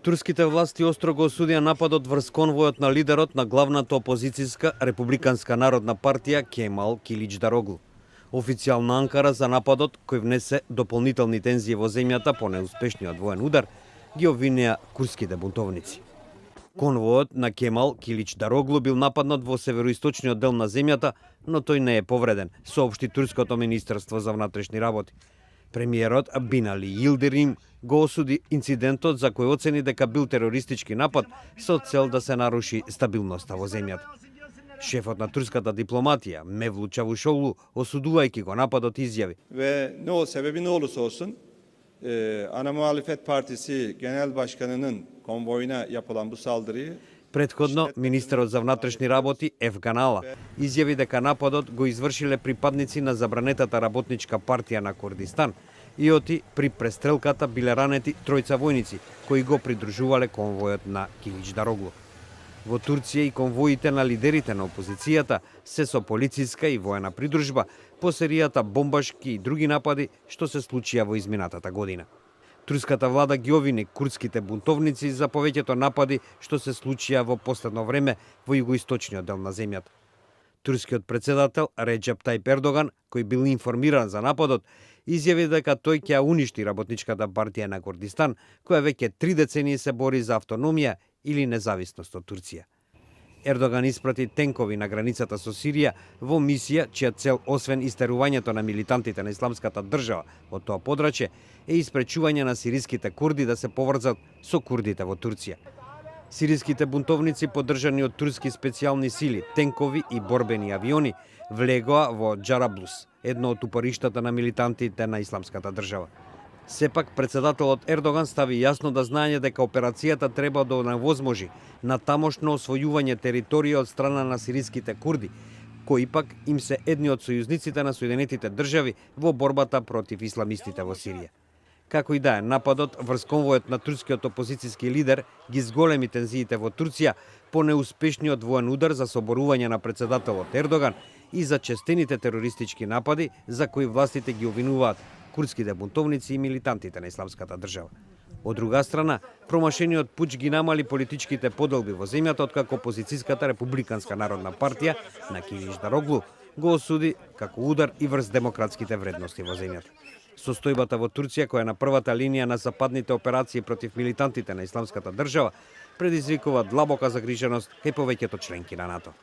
Турските власти остро го осудија нападот врз конвојот на лидерот на главната опозицијска Републиканска народна партија Кемал Киличдароглу. Официјална Анкара за нападот, кој внесе дополнителни тензии во земјата по неуспешниот воен удар, ги обвинија курдските бунтовници. Конвојот на Кемал Киличдароглу бил нападнат во североисточниот дел на земјата, но тој не е повреден, соопшти турското министерство за внатрешни работи. Премиерот Бинали Йилдирим го осуди инцидентот за кој оцени дека бил терористички напад со цел да се наруши стабилноста во земјата. Шефот на турската дипломатија Мевлут Чавушоглу, осудувајќи го нападот, изјави: Ve sebebi ne olursa olsun ana muhalefet partisi genel başkanının konvoyuna yapılan bu saldırıyı Предходно, министерот за внатрешни работи Ефганала изјави дека нападот го извршиле припадници на забранетата работничка партија на Курдистан и оти при престрелката биле ранети тројца војници кои го придружувале конвојот на Киличдароглу. Во Турција и конвоите на лидерите на опозицијата се со полициска и воена придружба по серијата бомбашки и други напади што се случија во изминатата година. Турската влада ги обвини курдските бунтовници за повеќето напади што се случија во последно време во југоисточниот дел на земјата. Турскиот председател Реджеп Тајип Ердоган, кој бил информиран за нападот, изјави дека тој ќе уништи работничката партија на Курдистан, која веќе 3 децении се бори за автономија или независност од Турција. Ердоган испрати тенкови на границата со Сирија во мисија чија цел, освен истерувањето на милитантите на Исламската држава од тоа подрачје, е испречување на сириските курди да се поврзат со курдите во Турција. Сириските бунтовници, поддржани од турски специјални сили, тенкови и борбени авиони, влегоа во Џараблус, едно од упориштата на милитантите на Исламската држава. Сепак, председателот Ердоган стави јасно да знаење дека операцијата треба да оневозможи на тамошно освојување територија од страна на сириските курди, кои пак им се едни од сојузниците на Соединетите држави во борбата против исламистите во Сирија. Како и да е, нападот врз конвојот на турскиот опозицијски лидер ги зголеми тензиите во Турција по неуспешниот воен удар за соборување на председателот Ердоган и за честените терористички напади за кои властите ги обвинуваат курдските бунтовници и милитантите на Исламската држава. Од друга страна, промашениот пуч ги намали политичките поделби во земјата, откако опозицијската Републиканска народна партија на Киличдароглу го осуди како удар и врз демократските вредности во земјата. Состојбата во Турција, која е на првата линија на западните операции против милитантите на Исламската држава, предизвикува длабока загриженост кај повеќето членки на НАТО.